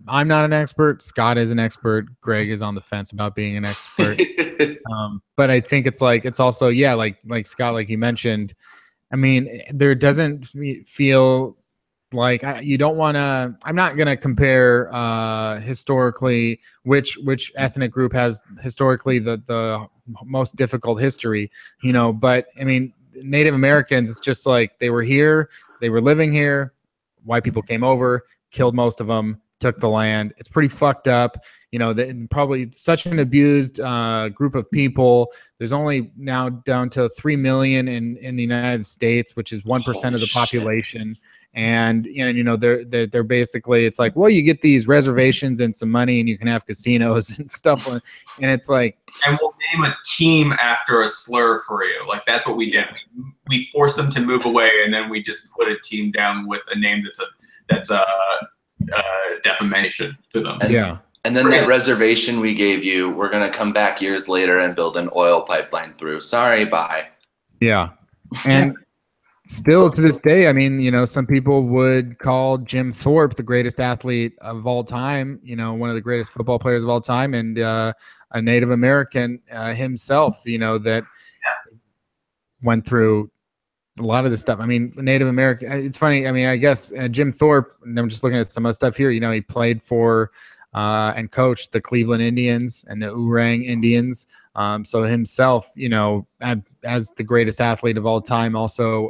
I'm not an expert. Scott is an expert. Greg is on the fence about being an expert. But I think it's also like Scott, like you mentioned. I mean, there doesn't feel like you don't want to. I'm not going to compare historically which ethnic group has historically the most difficult history, you know. But I mean, Native Americans, it's just like they were here, they were living here. White people came over, killed most of them, took the land. It's pretty fucked up. You know, probably such an abused group of people. There's only now down to 3 million in the United States, which is 1% of the population. And you know they're basically, it's like, well, you get these reservations and some money and you can have casinos and stuff, and it's like, and we'll name a team after a slur for you. Like that's what we did. We forced them to move away, and then we just put a team down with a name that's a defamation to them. And then that reservation we gave you, we're gonna come back years later and build an oil pipeline through. Sorry, bye. Yeah, and. Still to this day, I mean, you know, some people would call Jim Thorpe the greatest athlete of all time, you know, one of the greatest football players of all time, and a Native American himself, you know, that went through a lot of this stuff. I mean, Native American, it's funny. I mean, I guess Jim Thorpe, and I'm just looking at some of the stuff here, you know, he played for and coached the Cleveland Indians and the Oorang Indians. So himself, you know, as the greatest athlete of all time, also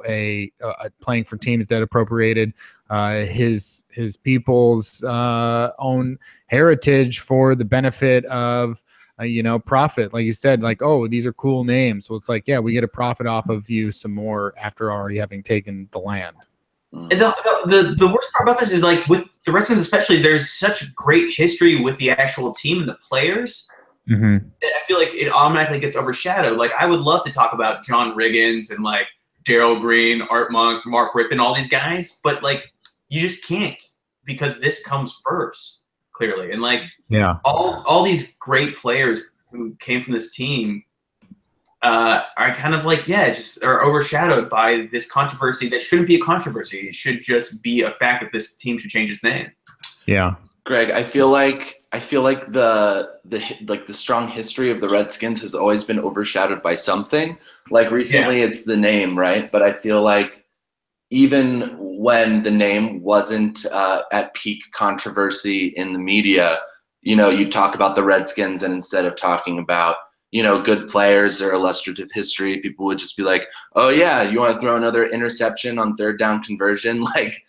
playing for teams that appropriated his people's own heritage for the benefit of you know, profit. Like you said, like, oh, these are cool names. So it's like, yeah, we get a profit off of you some more after already having taken the land. And the worst part about this is, like, with the Redskins especially, there's such great history with the actual team and the players. Mm-hmm. I feel like it automatically gets overshadowed. Like, I would love to talk about John Riggins and, like, Darryl Green, Art Monk, Mark Rippon, all these guys, but, like, you just can't, because this comes first, clearly. And, like, all these great players who came from this team are kind of like, just are overshadowed by this controversy that shouldn't be a controversy. It should just be a fact that this team should change its name. Yeah. Greg, I feel like the strong history of the Redskins has always been overshadowed by something. Like recently it's the name, right? But I feel like even when the name wasn't at peak controversy in the media, you know, you talk about the Redskins, and instead of talking about, you know, good players or illustrative history, people would just be like, oh yeah, you want to throw another interception on third down conversion? Like,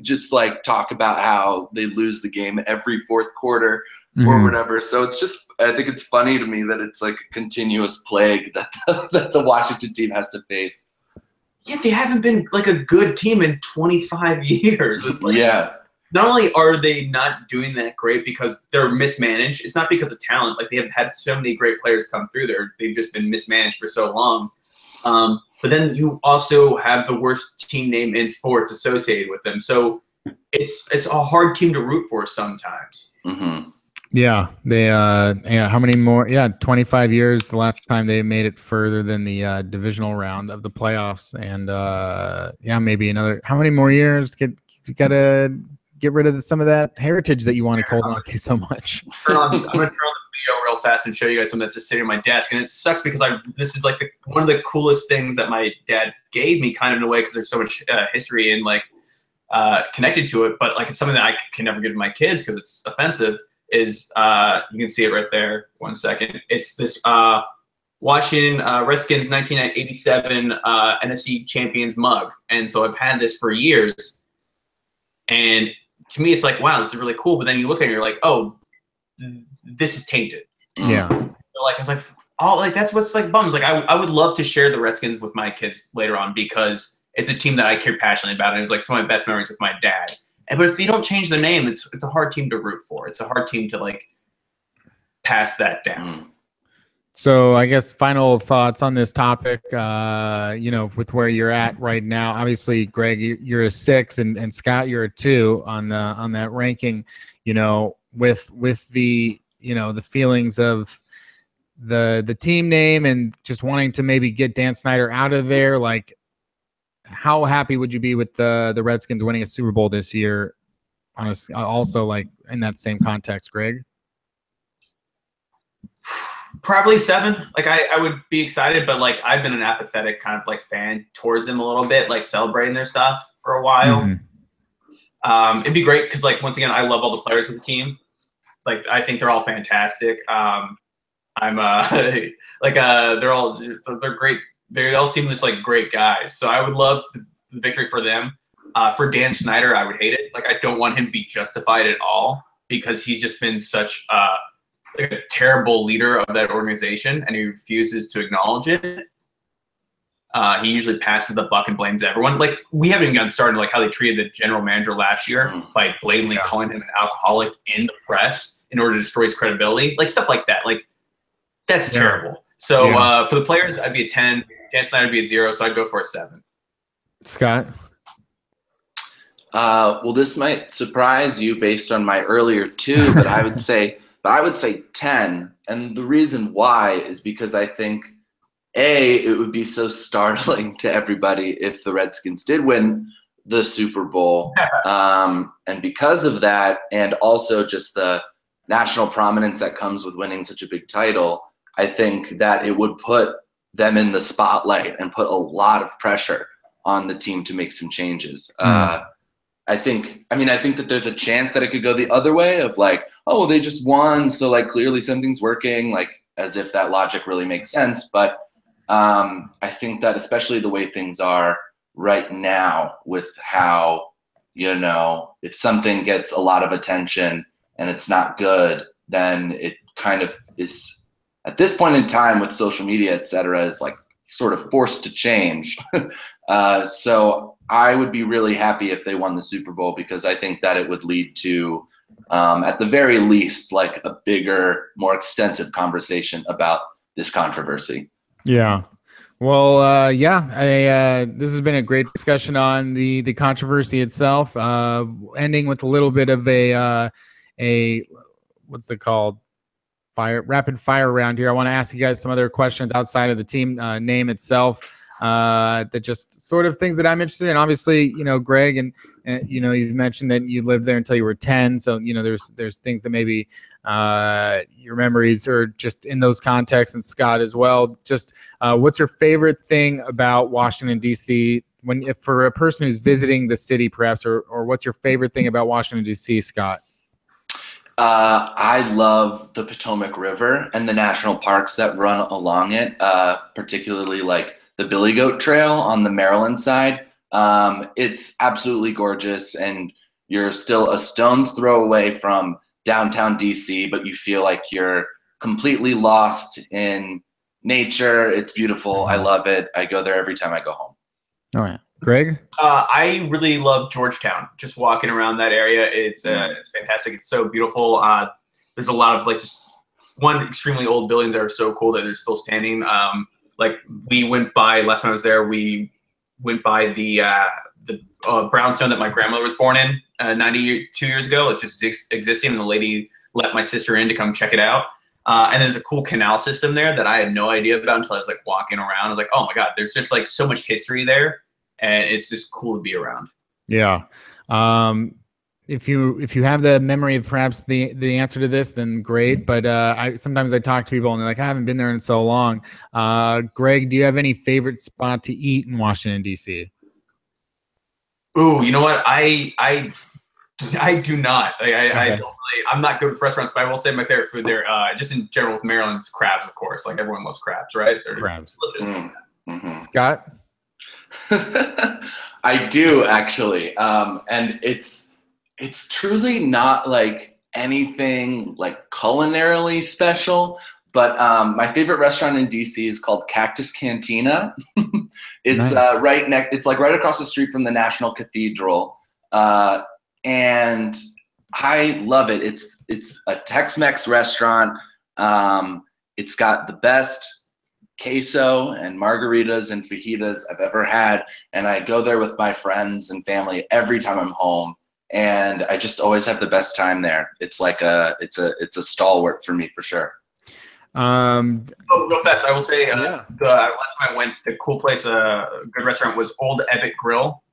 just like talk about how they lose the game every fourth quarter or whatever. So it's just, I think it's funny to me that it's like a continuous plague that the Washington team has to face. yeah, they haven't been like a good team in 25 years. It's like, yeah. Not only are they not doing that great because they're mismanaged, it's not because of talent. Like, they have had so many great players come through there. They've just been mismanaged for so long. But then you also have the worst team name in sports associated with them. So it's a hard team to root for sometimes. Mm-hmm. Yeah, they how many more? Yeah, 25 years the last time they made it further than the divisional round of the playoffs, and yeah, maybe another. How many more years? You gotta get rid of some of that heritage that you want to hold on to so much. I'm gonna turn on the video real fast and show you guys something that's just sitting on my desk, and it sucks because this is like one of the coolest things that my dad gave me, kind of in a way, because there's so much history and like connected to it, but like it's something that I can never give to my kids because it's offensive. Is you can see it right there. 1 second. It's this Washington Redskins 1987 NFC Champions mug, and so I've had this for years. And to me, it's like, wow, this is really cool. But then you look at it, you're like, oh, this is tainted. Yeah. So like, I was like, oh, like that's what's like bums. Like I would love to share the Redskins with my kids later on because it's a team that I care passionately about, and it was like some of my best memories with my dad. But if they don't change their name, it's a hard team to root for. It's a hard team to like pass that down. So I guess final thoughts on this topic. You know, with where you're at right now, obviously, Greg, you're a 6, and Scott, you're a 2 on that ranking. You know, with the the feelings of the team name and just wanting to maybe get Dan Snyder out of there, like. How happy would you be with the Redskins winning a Super Bowl this year? Honestly, also like in that same context, Greg. Probably 7. Like I would be excited, but like I've been an apathetic kind of like fan towards them a little bit, like celebrating their stuff for a while. Mm-hmm. It'd be great because like once again, I love all the players with the team. Like I think they're all fantastic. I'm they're great. They all seem just like great guys. So I would love the victory for them. For Dan Snyder, I would hate it. Like I don't want him to be justified at all because he's just been such like a terrible leader of that organization, and he refuses to acknowledge it. He usually passes the buck and blames everyone. Like we haven't even gotten started like how they treated the general manager last year by blatantly calling him an alcoholic in the press in order to destroy his credibility. Like stuff like that. Like that's terrible. So for the players, I'd be a 10. Dan Snyder would be at 0, so I'd go for a 7. Scott? Well, this might surprise you based on my earlier 2, but I would say 10. And the reason why is because I think, A, it would be so startling to everybody if the Redskins did win the Super Bowl. And because of that, and also just the national prominence that comes with winning such a big title, I think that it would put them in the spotlight and put a lot of pressure on the team to make some changes. I think that there's a chance that it could go the other way of like, oh, well, they just won, so like clearly something's working, like as if that logic really makes sense. But I think that especially the way things are right now with how, if something gets a lot of attention and it's not good, then it kind of is, at this point in time with social media, et cetera, is like sort of forced to change. So I would be really happy if they won the Super Bowl because I think that it would lead to, at the very least, like a bigger, more extensive conversation about this controversy. Yeah. Well, this has been a great discussion on the controversy itself, ending with a little bit of a what's it called? Rapid fire round here. I want to ask you guys some other questions outside of the team name itself, that just sort of things that I'm interested in. Obviously, Greg, and you mentioned that you lived there until you were 10. So, there's things that maybe your memories are just in those contexts, and Scott as well. Just what's your favorite thing about Washington, D.C. if for a person who's visiting the city, perhaps, or what's your favorite thing about Washington, D.C., Scott? I love the Potomac River and the national parks that run along it, particularly like the Billy Goat Trail on the Maryland side. It's absolutely gorgeous, and you're still a stone's throw away from downtown DC, but you feel like you're completely lost in nature. It's beautiful. I love it. I go there every time I go home. Oh yeah, Greg. I really love Georgetown. Just walking around that area, it's fantastic. It's so beautiful. There's a lot of like just one extremely old buildings that are so cool that they're still standing. Like we went by last time I was there. We went by the brownstone that my grandmother was born in 92 years ago. It's just existing, and the lady let my sister in to come check it out. And there's a cool canal system there that I had no idea about until I was like walking around. I was like, oh my God, there's just like so much history there, and it's just cool to be around. Yeah. If you have the memory of perhaps the answer to this, then great. But sometimes I talk to people and they're like, I haven't been there in so long. Greg, do you have any favorite spot to eat in Washington, D.C.? Ooh, you know what? I do not. I don't really. I'm not good with restaurants, but I will say my favorite food there, just in general with Maryland's crabs, of course. Like everyone loves crabs, right? They're Crabs. delicious. Mm-hmm. Scott? I do actually, and it's truly not like anything like culinarily special. But my favorite restaurant in DC is called Cactus Cantina. It's Nice. It's like right across the street from the National Cathedral, and I love it. It's a Tex-Mex restaurant. It's got the best queso and margaritas and fajitas I've ever had, and I go there with my friends and family every time I'm home, and I just always have the best time there. It's like it's a stalwart for me for sure. Real fast, I will say Yeah. the last time I went, the cool place, a good restaurant was Old Ebbitt Grill.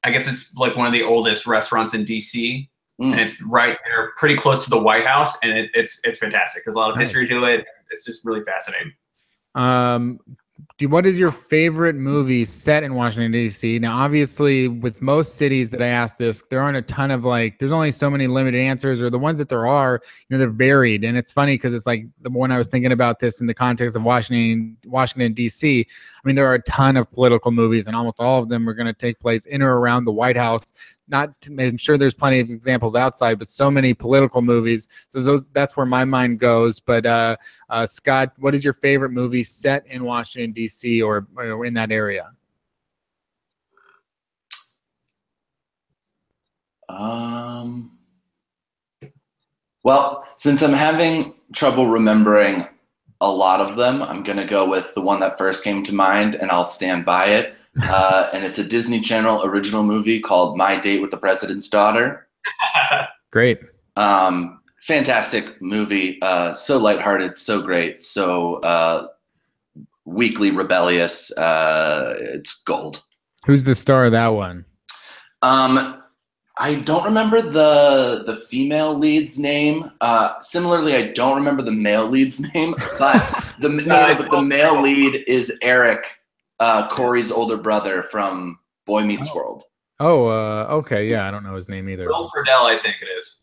I guess it's like one of the oldest restaurants in DC, and it's right there, pretty close to the White House, and it's fantastic. There's a lot of history to it. It's just really fascinating. What is your favorite movie set in Washington, D.C.? Now, obviously, with most cities that I ask this, there aren't a ton of there's only so many limited answers, or the ones that there are, they're varied. And it's funny because it's like the one I was thinking about this in the context of Washington, D.C. I mean, there are a ton of political movies, and almost all of them are going to take place in or around the White House. I'm sure there's plenty of examples outside, but so many political movies. So that's where my mind goes. But Scott, what is your favorite movie set in Washington, D.C. or in that area? Well, since I'm having trouble remembering a lot of them, I'm going to go with the one that first came to mind, and I'll stand by it. And it's a Disney Channel original movie called My Date with the President's Daughter. Great. Fantastic movie. So lighthearted, so great, so weakly rebellious. It's gold. Who's the star of that one? I don't remember the female lead's name. Similarly, I don't remember the male lead's name, but the male lead is Eric, Corey's older brother from Boy Meets World. Oh, okay. Yeah, I don't know his name either. Will Friedle, I think it is.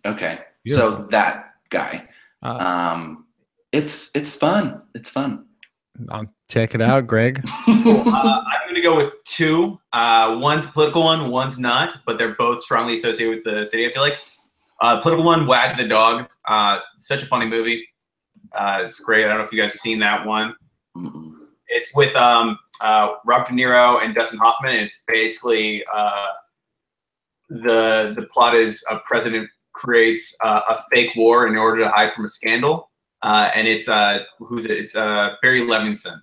Okay. Beautiful. So that guy. It's fun. It's fun. I'll check it out, Greg. Cool. I'm going to go with two. One's a political one, one's not, but they're both strongly associated with the city, I feel like. Political one, Wag the Dog. Such a funny movie. It's great. I don't know if you guys have seen that one. Mm-mm. It's with Robert De Niro and Dustin Hoffman. And it's basically the plot is a president creates a fake war in order to hide from a scandal. And it's It's Barry Levinson.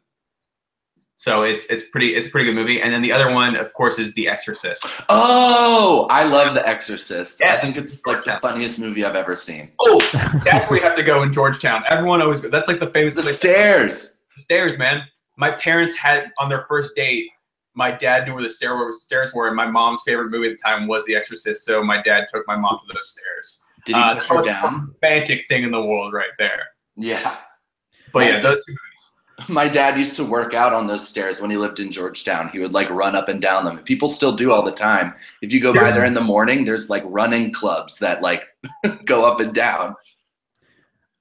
So it's a pretty good movie. And then the other one, of course, is The Exorcist. Oh, I love The Exorcist. Yeah, I think it's like the funniest movie I've ever seen. Oh, that's where you have to go in Georgetown. Everyone always goes. That's like the famous The place. stairs. The stairs, man. My parents had on their first date. My dad knew where the stairs were, and my mom's favorite movie at the time was The Exorcist. So my dad took my mom to those stairs. Did he push her down? The most romantic thing in the world, right there. Yeah. But yeah, those two movies. My dad used to work out on those stairs when he lived in Georgetown. He would like run up and down them. People still do all the time. If you go by there in the morning, there's like running clubs that like go up and down.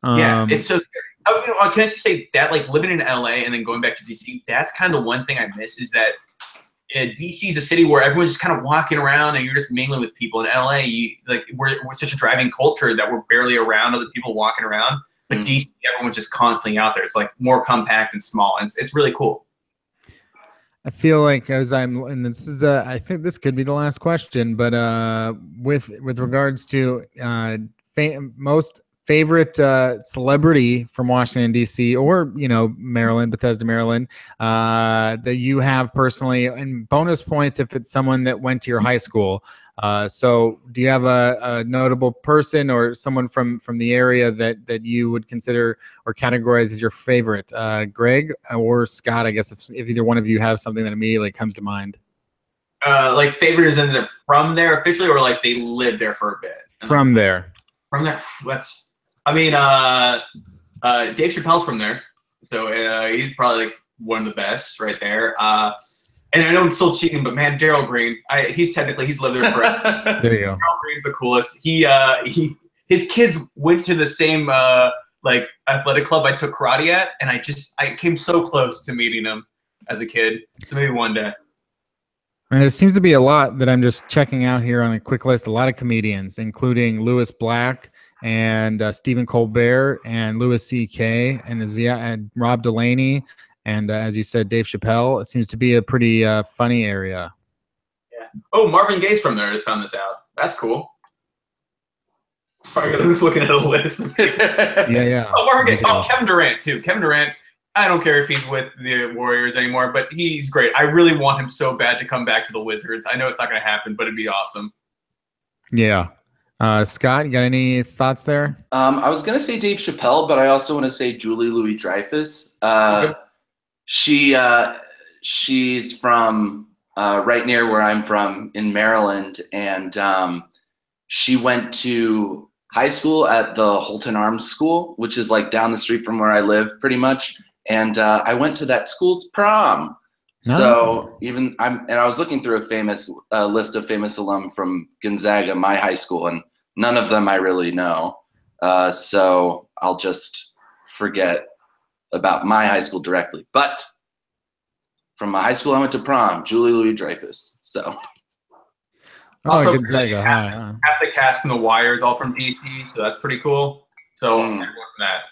Yeah, it's so scary. Can I just say that like living in LA and then going back to DC, that's kind of one thing I miss is that DC is a city where everyone's just kind of walking around and you're just mingling with people. In LA, we're such a driving culture that we're barely around other people walking around. But DC, everyone's just constantly out there. It's like more compact and small. And it's really cool. I feel like and this is I think this could be the last question, but with regards to most favorite celebrity from Washington D.C. or Maryland, Bethesda, Maryland, that you have personally, and bonus points if it's someone that went to your high school. So do you have a notable person or someone from the area that you would consider or categorize as your favorite? Greg or Scott, I guess if either one of you have something that immediately comes to mind. Like favorite is in there from there officially, or like they lived there for a bit? From there. From there, that's. I mean, Dave Chappelle's from there, so he's probably like one of the best right there. And I know I'm still cheating, but man, Daryl Green, he's lived there forever. There you go. Daryl Green's the coolest. His kids went to the same like athletic club I took karate at, and I came so close to meeting him as a kid. So maybe one day. And there seems to be a lot that I'm just checking out here on a quick list. A lot of comedians, including Louis Black and Stephen Colbert and Louis C.K. and Rob Delaney. And as you said, Dave Chappelle. It seems to be a pretty funny area. Yeah. Oh, Marvin Gaye's from there. I just found this out. That's cool. Sorry, I was looking at a list. Yeah. Oh, Marvin Gaye. Oh, Kevin Durant, too. Kevin Durant, I don't care if he's with the Warriors anymore, but he's great. I really want him so bad to come back to the Wizards. I know it's not going to happen, but it'd be awesome. Yeah. Scott, you got any thoughts there? I was going to say Dave Chappelle, but I also want to say Julie Louis-Dreyfus. Okay. She's from right near where I'm from in Maryland, and she went to high school at the Holton Arms School, which is like down the street from where I live pretty much. And I went to that school's prom. No. So I was looking through a famous list of famous alum from Gonzaga, my high school, and none of them I really know. So I'll just forget about my high school directly. But from my high school, I went to prom, Julie Louis-Dreyfus. So also, Gonzaga, half the cast from The Wire is all from DC, so that's pretty cool. So that.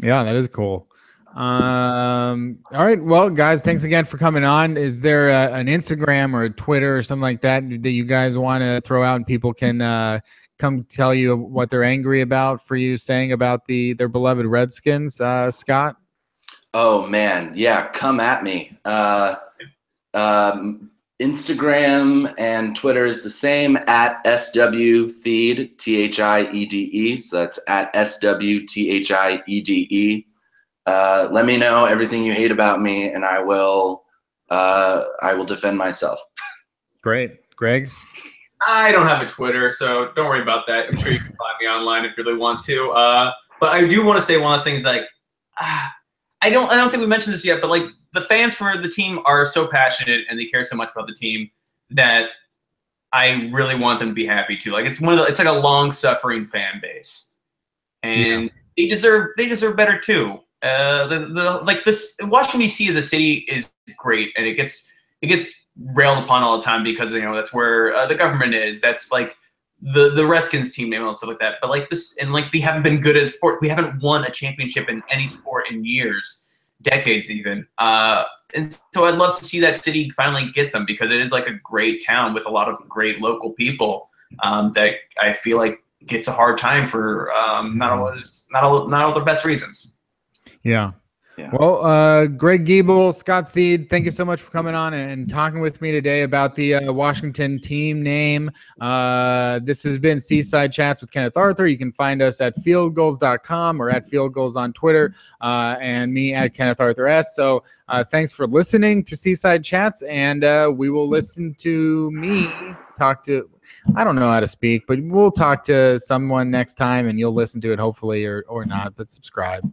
Yeah, that is cool. All right, well, guys, thanks again for coming on. Is there an Instagram or a Twitter or something like that you guys want to throw out and people can come tell you what they're angry about for you saying about their beloved Redskins? Scott? Oh man, yeah, come at me. Instagram and Twitter is the same, at SW Thiede, so that's at SWTHIEDE. Let me know everything you hate about me, and I will defend myself. Great. Greg? I don't have a Twitter, so don't worry about that. I'm sure you can find me online if you really want to. But I do want to say one of the things, like, I don't think we mentioned this yet, but like the fans for the team are so passionate and they care so much about the team that I really want them to be happy too. Like it's like a long-suffering fan base, and they deserve better too. This Washington D.C. as a city is great, and it gets railed upon all the time because that's where the government is. That's like the Redskins team name and stuff like that. But like this, and like they haven't been good at sport. We haven't won a championship in any sport in years, decades even. And so I'd love to see that city finally get some, because it is like a great town with a lot of great local people that I feel like gets a hard time for not all the best reasons. Yeah. Well, Greg Giebel, Scott Thiede, thank you so much for coming on and talking with me today about the Washington team name. This has been Seaside Chats with Kenneth Arthur. You can find us at fieldgoals.com or at fieldgoals on Twitter, and me at Kenneth Arthur S. So thanks for listening to Seaside Chats, and we will listen to me talk to, I don't know how to speak, but we'll talk to someone next time, and you'll listen to it hopefully or not, but subscribe.